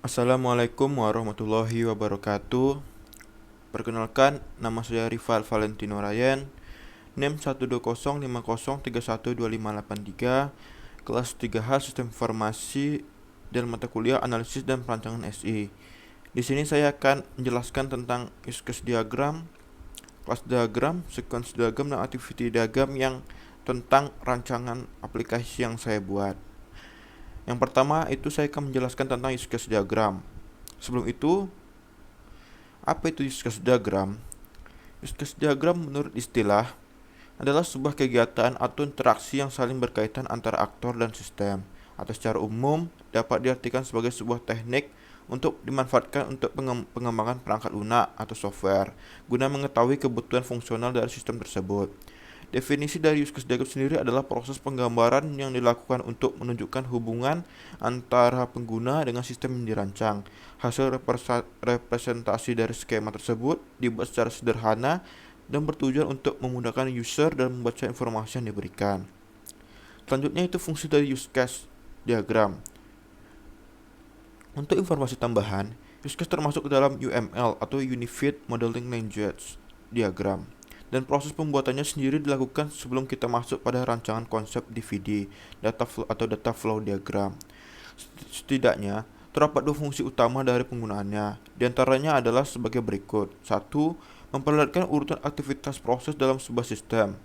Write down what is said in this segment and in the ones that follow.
Assalamualaikum warahmatullahi wabarakatuh. Perkenalkan, nama saya Rival Valentino Ryan, NIM 12050312583, kelas 3H Sistem Informasi dan mata kuliah Analisis dan Perancangan SI. Di sini saya akan menjelaskan tentang use case diagram, class diagram, sequence diagram, dan activity diagram yang tentang rancangan aplikasi yang saya buat. Yang pertama itu saya akan menjelaskan tentang use case diagram. Sebelum itu, apa itu use case diagram? Use case diagram menurut istilah adalah sebuah kegiatan atau interaksi yang saling berkaitan antara aktor dan sistem, atau secara umum dapat diartikan sebagai sebuah teknik untuk dimanfaatkan untuk pengembangan perangkat lunak atau software guna mengetahui kebutuhan fungsional dari sistem tersebut. Definisi dari use case diagram sendiri adalah proses penggambaran yang dilakukan untuk menunjukkan hubungan antara pengguna dengan sistem yang dirancang. Hasil representasi dari skema tersebut dibuat secara sederhana dan bertujuan untuk memudahkan user dalam membaca informasi yang diberikan. Selanjutnya itu fungsi dari use case diagram. Untuk informasi tambahan, use case termasuk ke dalam UML atau Unified Modeling Language diagram, dan proses pembuatannya sendiri dilakukan sebelum kita masuk pada rancangan konsep DVD data flow atau data flow diagram. Setidaknya terdapat dua fungsi utama dari penggunaannya. Di antaranya adalah sebagai berikut. 1. Memperlihatkan urutan aktivitas proses dalam sebuah sistem.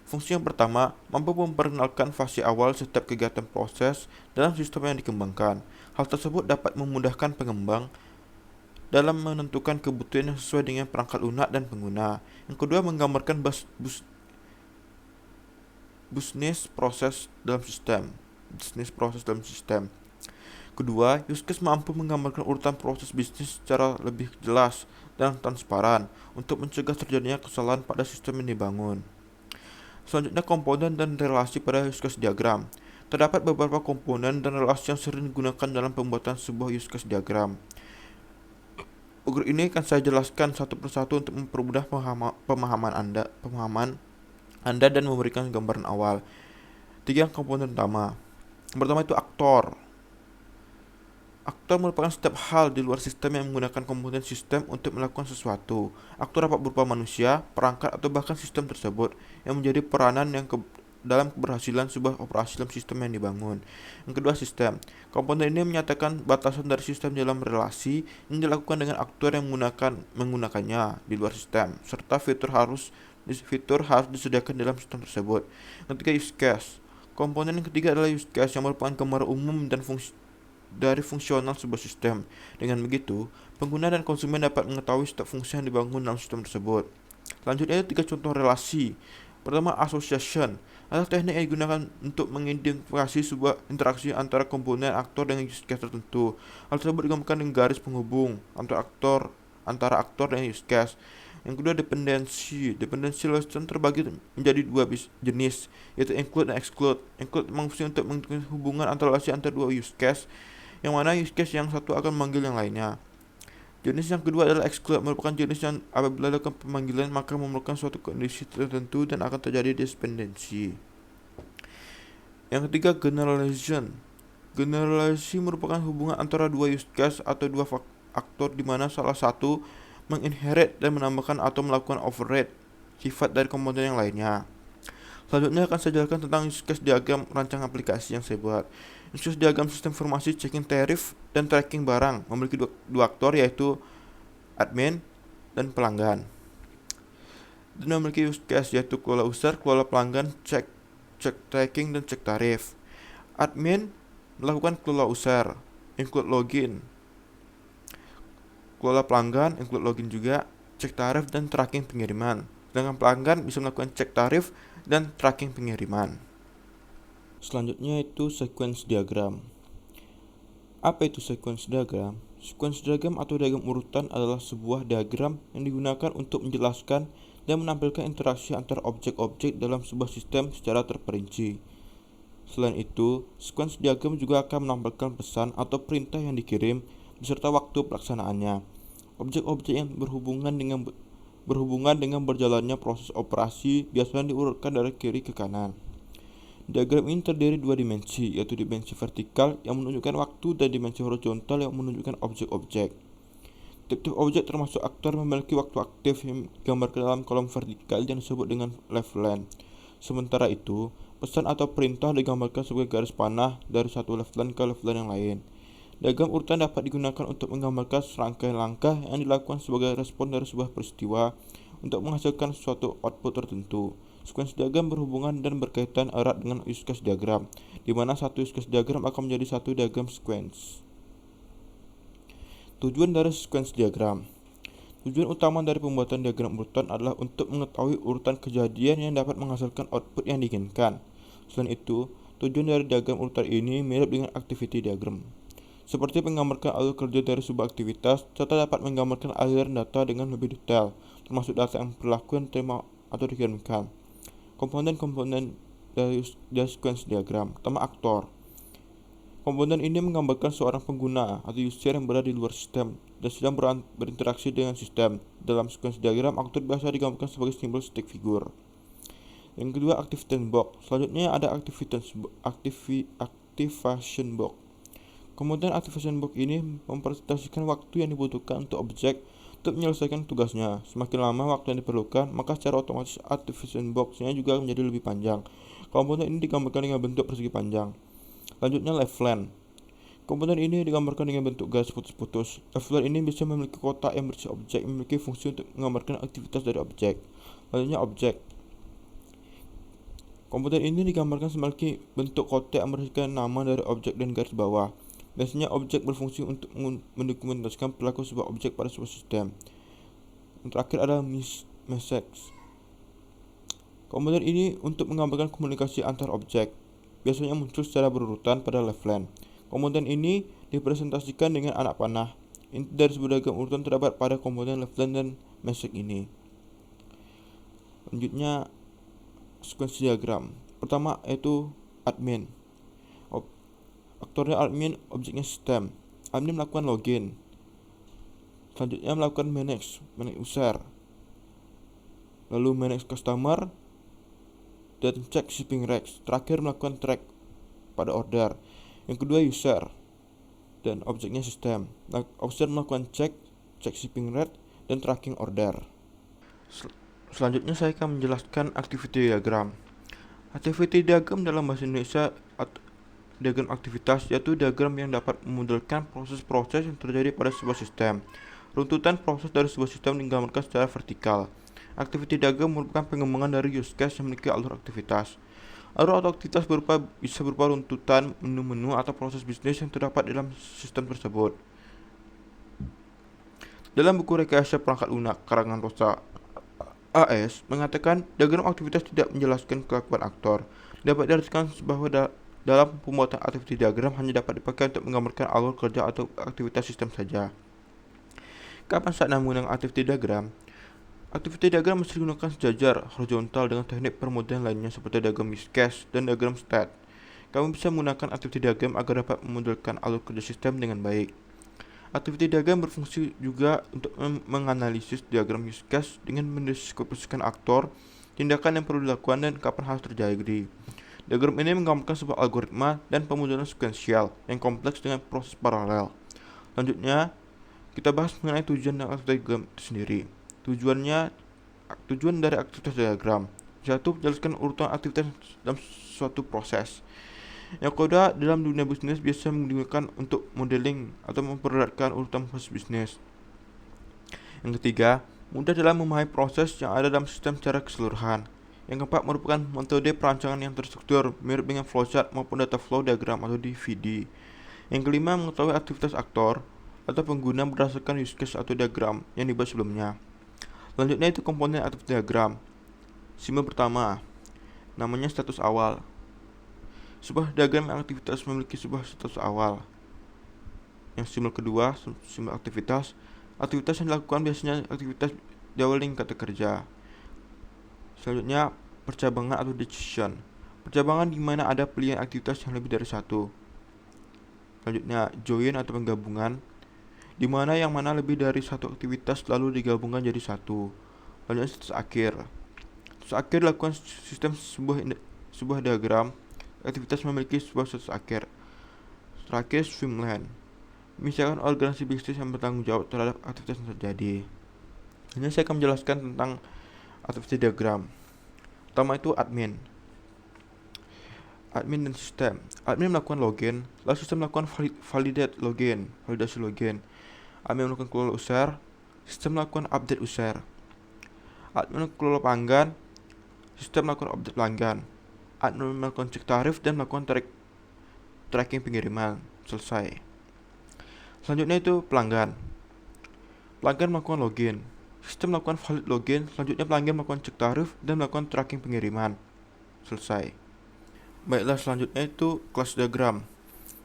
Fungsi yang pertama, mampu memperkenalkan fase awal setiap kegiatan proses dalam sistem yang dikembangkan. Hal tersebut dapat memudahkan pengembang dalam menentukan kebutuhan yang sesuai dengan perangkat lunak dan pengguna. Yang kedua, menggambarkan business proses dalam sistem. Kedua, use case mampu menggambarkan urutan proses bisnis secara lebih jelas dan transparan untuk mencegah terjadinya kesalahan pada sistem yang dibangun. Selanjutnya, komponen dan relasi pada use case diagram. Terdapat beberapa komponen dan relasi yang sering digunakan dalam pembuatan sebuah use case diagram. Untuk ini akan saya jelaskan satu persatu untuk mempermudah pemahaman Anda dan memberikan gambaran awal. 3 komponen utama. Yang pertama itu aktor. Aktor merupakan setiap hal di luar sistem yang menggunakan komponen sistem untuk melakukan sesuatu. Aktor dapat berupa manusia, perangkat, atau bahkan sistem tersebut yang menjadi peranan dalam keberhasilan sebuah operasi dalam sistem yang dibangun. Yang kedua, sistem. Komponen ini menyatakan batasan dari sistem dalam relasi yang dilakukan dengan aktor yang menggunakannya di luar sistem, serta fitur harus disediakan dalam sistem tersebut. Yang ketiga, use case. Komponen yang ketiga adalah use case yang merupakan gambaran umum dan dari fungsional sebuah sistem. Dengan begitu, pengguna dan konsumen dapat mengetahui setiap fungsi yang dibangun dalam sistem tersebut. Selanjutnya, 3 contoh relasi. Pertama, association adalah teknik yang digunakan untuk mengidentifikasi sebuah interaksi antara komponen aktor dengan use case tertentu. Hal tersebut digambarkan dengan garis penghubung antara aktor dan use case. Yang kedua, dependensi. Dependency relation terbagi menjadi dua jenis, yaitu include dan exclude. Include berfungsi untuk menentukan hubungan antara relasi antara dua use case, yang mana use case yang satu akan memanggil yang lainnya. Jenis yang kedua adalah exclude, merupakan jenis yang apabila dilakukan pemanggilan maka memerlukan suatu kondisi tertentu dan akan terjadi dependensi. Yang ketiga, generalization. Generalisasi merupakan hubungan antara dua use case atau dua aktor di mana salah satu menginherit dan menambahkan atau melakukan override sifat dari komponen yang lainnya. Selanjutnya akan saya jelaskan tentang use case diagram rancang aplikasi yang saya buat. Use case diagram sistem informasi checking tarif dan tracking barang memiliki dua aktor, yaitu admin dan pelanggan. Dan memiliki use case yaitu kelola user, kelola pelanggan, cek tracking, dan cek tarif. Admin melakukan kelola user, include login. Kelola pelanggan, include login juga, cek tarif, dan tracking pengiriman. Sedangkan pelanggan bisa melakukan cek tarif dan tracking pengiriman. Selanjutnya itu sequence diagram. Apa itu sequence diagram? Sequence diagram atau diagram urutan adalah sebuah diagram yang digunakan untuk menjelaskan dan menampilkan interaksi antara objek-objek dalam sebuah sistem secara terperinci. Selain itu, sequence diagram juga akan menampilkan pesan atau perintah yang dikirim beserta waktu pelaksanaannya. Objek-objek yang berhubungan dengan berjalannya proses operasi biasanya diurutkan dari kiri ke kanan. Diagram ini terdiri dua dimensi, yaitu dimensi vertikal yang menunjukkan waktu dan dimensi horizontal yang menunjukkan objek-objek. Tiap-tiap objek termasuk aktor memiliki waktu aktif yang digambarkan dalam kolom vertikal yang disebut dengan leftline. Sementara itu, pesan atau perintah digambarkan sebagai garis panah dari satu leftline ke leftline yang lain. Diagram urutan dapat digunakan untuk menggambarkan serangkaian langkah yang dilakukan sebagai respon dari sebuah peristiwa untuk menghasilkan suatu output tertentu. Sequence diagram berhubungan dan berkaitan erat dengan use case diagram, di mana satu use case diagram akan menjadi satu diagram sequence. Tujuan dari sequence diagram. Tujuan utama dari pembuatan diagram urutan adalah untuk mengetahui urutan kejadian yang dapat menghasilkan output yang diinginkan. Selain itu, tujuan dari diagram urutan ini mirip dengan activity diagram, seperti menggambarkan alur kerja dari sebuah aktivitas, serta dapat menggambarkan aliran data dengan lebih detail, termasuk data yang berlaku yang diterima atau dikirimkan. Komponen-komponen dari sequence diagram. Pertama, aktor. Komponen ini menggambarkan seorang pengguna atau user yang berada di luar sistem dan sedang berinteraksi dengan sistem. Dalam sequence diagram, aktor biasa digambarkan sebagai simbol stick figure. Yang kedua, activation box. Selanjutnya ada activation box. Kemudian activation box ini mempresentasikan waktu yang dibutuhkan untuk objek untuk menyelesaikan tugasnya. Semakin lama waktu yang diperlukan, maka secara otomatis activation box-nya juga menjadi lebih panjang. Komponen ini digambarkan dengan bentuk persegi panjang. Selanjutnya, leftline. Komponen ini digambarkan dengan bentuk garis putus-putus. Leftline ini bisa memiliki kotak yang berisi objek yang memiliki fungsi untuk menggambarkan aktivitas dari objek. Selanjutnya, objek. Komponen ini digambarkan memiliki bentuk kotak yang berisikan nama dari objek dan garis bawah. Biasanya objek berfungsi untuk mendokumentasikan perilaku sebuah objek pada sebuah sistem. Yang terakhir ada message. Komponen ini untuk menggambarkan komunikasi antar objek. Biasanya muncul secara berurutan pada leftline. Komponen ini dipresentasikan dengan anak panah. Inti dari sebuah diagram urutan terdapat pada komponen leftline dan message ini. Selanjutnya, sequence diagram. Pertama yaitu admin. Aktornya admin, objeknya sistem. Admin melakukan login. Selanjutnya melakukan manage user. Lalu manage customer dan cek shipping recs. Terakhir melakukan track pada order. Yang kedua user dan objeknya sistem. User melakukan cek shipping rate dan tracking order. Selanjutnya saya akan menjelaskan activity diagram. Activity diagram dalam bahasa Indonesia diagram aktivitas yaitu diagram yang dapat memodelkan proses-proses yang terjadi pada sebuah sistem. Runtutan proses dari sebuah sistem digambarkan secara vertikal. Activity diagram merupakan pengembangan dari use case yang memiliki alur aktivitas. Alur atau aktivitas bisa berupa runtutan, menu-menu, atau proses bisnis yang terdapat dalam sistem tersebut. Dalam buku Rekayasa Perangkat Lunak karangan Rosa AS mengatakan diagram aktivitas tidak menjelaskan kelakuan aktor. Dapat diartikan bahwa dalam pembuatan activity diagram hanya dapat dipakai untuk menggambarkan alur kerja atau aktivitas sistem saja. Kapan saatnya menggunakan activity diagram? Activity diagram mesti digunakan sejajar horizontal dengan teknik permodelan lainnya seperti diagram use case dan diagram state. Kamu bisa menggunakan activity diagram agar dapat memodelkan alur kerja sistem dengan baik. Activity diagram berfungsi juga untuk menganalisis diagram use case dengan mendeskripsikan aktor, tindakan yang perlu dilakukan, dan kapan harus terjadi. Diagram ini menggambarkan sebuah algoritma dan pemodelan sekuensial yang kompleks dengan proses paralel. Selanjutnya, kita bahas mengenai tujuan dan activity diagram itu sendiri. Tujuan dari aktivitas diagram. Satu, menjelaskan urutan aktivitas dalam suatu proses. Yang kedua, dalam dunia bisnis biasa digunakan untuk modeling atau mempereratkan urutan proses bisnis. Yang ketiga, mudah dalam memahami proses yang ada dalam sistem secara keseluruhan. Yang keempat, merupakan metode perancangan yang terstruktur mirip dengan flowchart maupun data flow diagram atau DVD. Yang kelima, mengetahui aktivitas aktor atau pengguna berdasarkan use case atau diagram yang dibahas sebelumnya. Selanjutnya itu komponen activity diagram. Simbol pertama, namanya status awal. Sebuah diagram yang aktivitas memiliki sebuah status awal. Yang simbol kedua, simbol aktivitas. Aktivitas yang dilakukan biasanya aktivitas di awal kata kerja. Selanjutnya, percabangan atau decision. Percabangan di mana ada pilihan aktivitas yang lebih dari satu. Selanjutnya, join atau penggabungan, di mana yang mana lebih dari satu aktivitas lalu digabungkan jadi satu. Selanjutnya, status akhir. Status akhir dilakukan sistem sebuah diagram aktivitas memiliki sebuah status akhir. Terakhir, swimland. Misalkan organisasi bisnis yang bertanggung jawab terhadap aktivitas yang terjadi. Hanya saya akan menjelaskan tentang aktivitas diagram. Pertama itu admin. Admin dan sistem. Admin melakukan login, lalu sistem melakukan validasi login. Admin melakukan kelola user, sistem melakukan update user. Admin melakukan kelola pelanggan, sistem melakukan update pelanggan. Admin melakukan cek tarif dan melakukan tracking pengiriman. Selesai. Selanjutnya itu pelanggan. Pelanggan melakukan login, sistem melakukan valid login. Selanjutnya pelanggan melakukan cek tarif dan melakukan tracking pengiriman. Selesai. Baiklah, selanjutnya itu kelas diagram.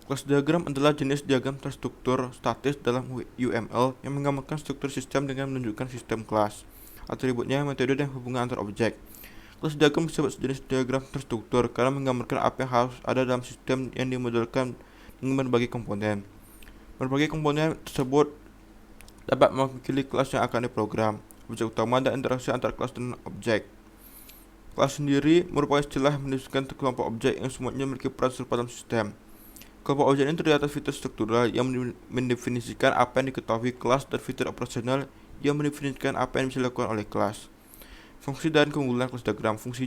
Kelas diagram adalah jenis diagram terstruktur statis dalam UML yang menggambarkan struktur sistem dengan menunjukkan sistem kelas, atributnya, metode, dan hubungan antar objek. Kelas diagram disebut jenis diagram terstruktur karena menggambarkan apa yang harus ada dalam sistem yang dimodelkan dengan berbagai komponen. Berbagai komponen tersebut dapat mewakili kelas yang akan diprogram, objek utama, dan interaksi antar kelas dan objek. Kelas sendiri merupakan istilah mendefinisikan kelompok objek yang semuanya memiliki peran serta dalam sistem. Kelompok objek ini terdiri atas fitur struktural yang mendefinisikan apa yang diketahui kelas dan fitur operasional yang mendefinisikan apa yang bisa dilakukan oleh kelas. Fungsi dan keunggulan kelas diagram. Fungsi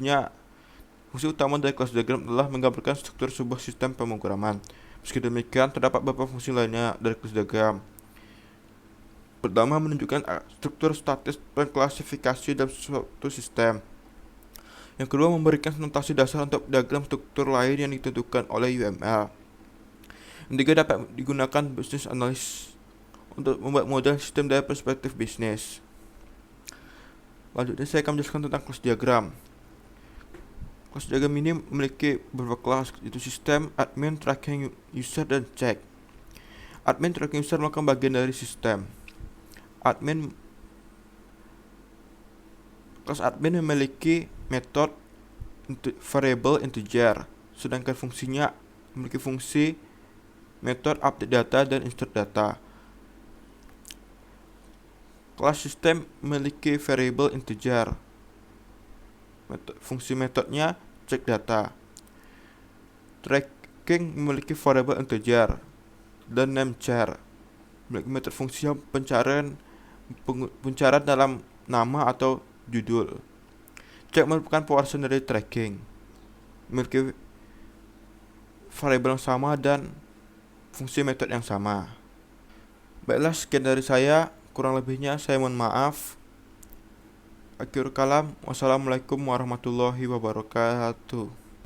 utama dari kelas diagram adalah menggambarkan struktur sebuah sistem pemrograman. Meski demikian, terdapat beberapa fungsi lainnya dari kelas diagram. Pertama, menunjukkan struktur statis dan klasifikasi dalam suatu sistem. Yang kedua, memberikan notasi dasar untuk diagram struktur lain yang ditentukan oleh UML. Yang ketiga, dapat digunakan business analyst untuk membuat model sistem dari perspektif bisnis. Lanjutnya saya akan menjelaskan tentang kelas diagram. Kelas diagram ini memiliki beberapa kelas, yaitu sistem, admin, tracking user, dan check. Admin tracking user merupakan bagian dari sistem. Kelas admin memiliki metode variable integer, sedangkan fungsinya memiliki fungsi metode update data dan insert data. Kelas sistem memiliki variable integer, fungsi metodenya cek data. Tracking memiliki variable integer dan namechar, memiliki metode fungsi pencarian dalam nama atau judul. Check merupakan pewarsan dari tracking, memiliki variabel yang sama dan fungsi metode yang sama. Baiklah, sekian dari saya. Kurang lebihnya saya mohon maaf. Akhirul kalam, wassalamualaikum warahmatullahi wabarakatuh.